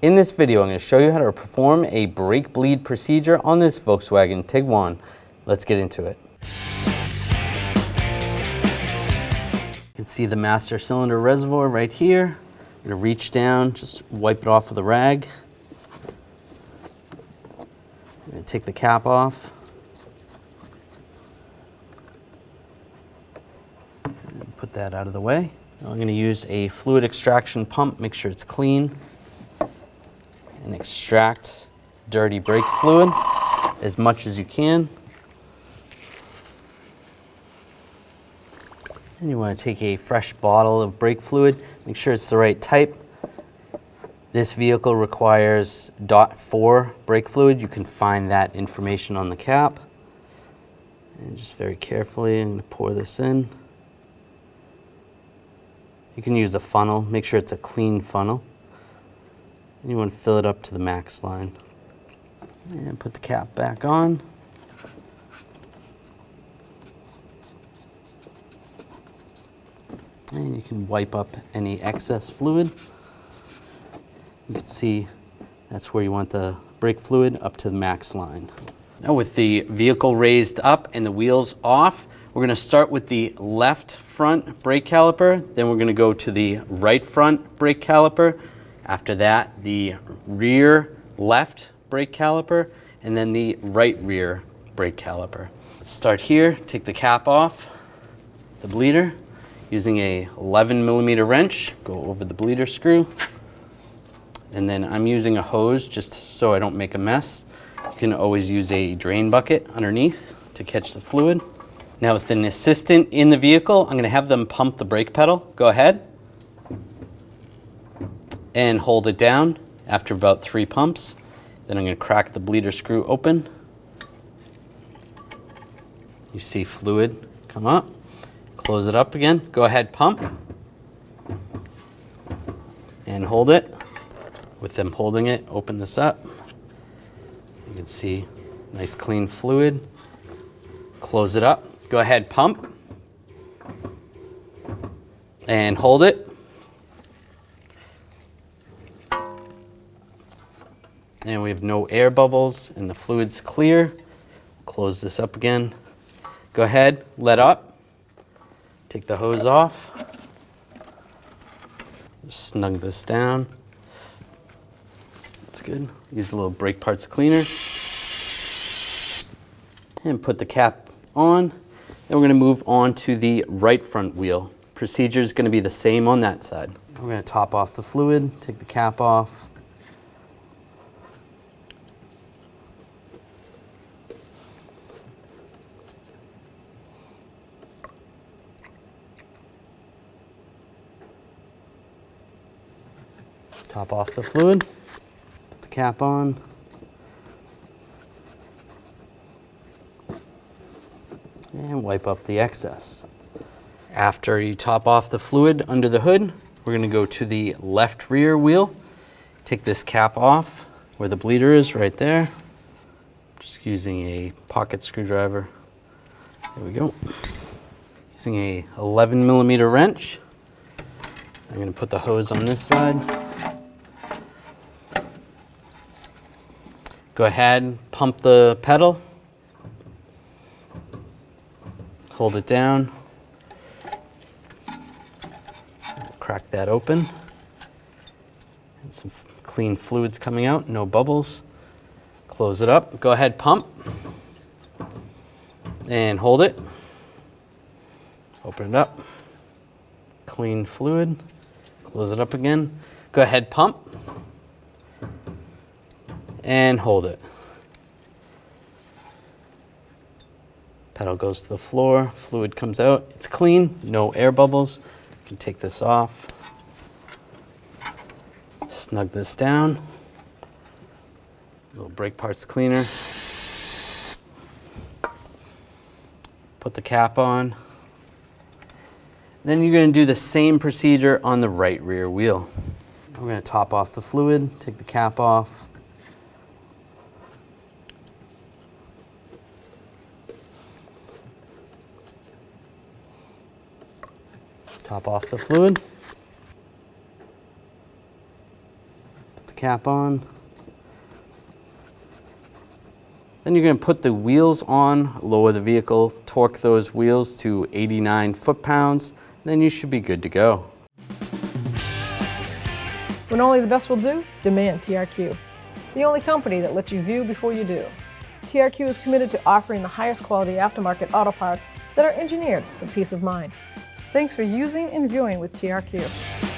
In this video, I'm going to show you how to perform a brake bleed procedure on this Volkswagen Tiguan. Let's get into it. You can see the master cylinder reservoir right here. I'm going to reach down, just wipe it off with a rag. I'm going to take the cap off. And put that out of the way. Now I'm going to use a fluid extraction pump, make sure it's clean, and extract dirty brake fluid as much as you can. And you want to take a fresh bottle of brake fluid, make sure it's the right type. This vehicle requires .4 brake fluid. You can find that information on the cap. And just very carefully, I'm going to pour this in. You can use a funnel, make sure it's a clean funnel. And you want to fill it up to the max line. And put the cap back on. And you can wipe up any excess fluid. You can see that's where you want the brake fluid, up to the max line. Now with the vehicle raised up and the wheels off, we're going to start with the left front brake caliper, then we're going to go to the right front brake caliper. After that, the rear left brake caliper, and then the right rear brake caliper. Let's start here, take the cap off the bleeder using a 11mm wrench, go over the bleeder screw. And then I'm using a hose just so I don't make a mess. You can always use a drain bucket underneath to catch the fluid. Now with an assistant in the vehicle, I'm going to have them pump the brake pedal. Go ahead and hold it down after about 3 pumps. Then I'm going to crack the bleeder screw open. You see fluid come up. Close it up again. Go ahead, pump and hold it. With them holding it, open this up. You can see nice clean fluid. Close it up. Go ahead, pump and hold it. And we have no air bubbles and the fluid's clear. Close this up again. Go ahead, let up. Take the hose off. Just snug this down. That's good. Use a little brake parts cleaner. And put the cap on. Then we're going to move on to the right front wheel. Procedure is going to be the same on that side. We're going to top off the fluid, take the cap off. Top off the fluid, put the cap on. And wipe up the excess. After you top off the fluid under the hood, we're going to go to the left rear wheel. Take this cap off where the bleeder is, right there. Just using a pocket screwdriver. There we go. Using a 11mm wrench. I'm going to put the hose on this side. Go ahead, pump the pedal. Hold it down. Crack that open. And some clean fluids coming out, no bubbles. Close it up. Go ahead, pump. And hold it. Open it up. Clean fluid. Close it up again. Go ahead, pump. And hold it. Pedal goes to the floor, fluid comes out. It's clean, no air bubbles. You can take this off. Snug this down. Little brake parts cleaner. Put the cap on. Then you're going to do the same procedure on the right rear wheel. We're going to top off the fluid, take the cap off. Top off the fluid. cap on. Then you're going to put the wheels on, lower the vehicle, torque those wheels to 89 foot-pounds, then you should be good to go. When only the best will do, demand TRQ. The only company that lets you view before you do. TRQ is committed to offering the highest quality aftermarket auto parts that are engineered for peace of mind. Thanks for using and viewing with TRQ.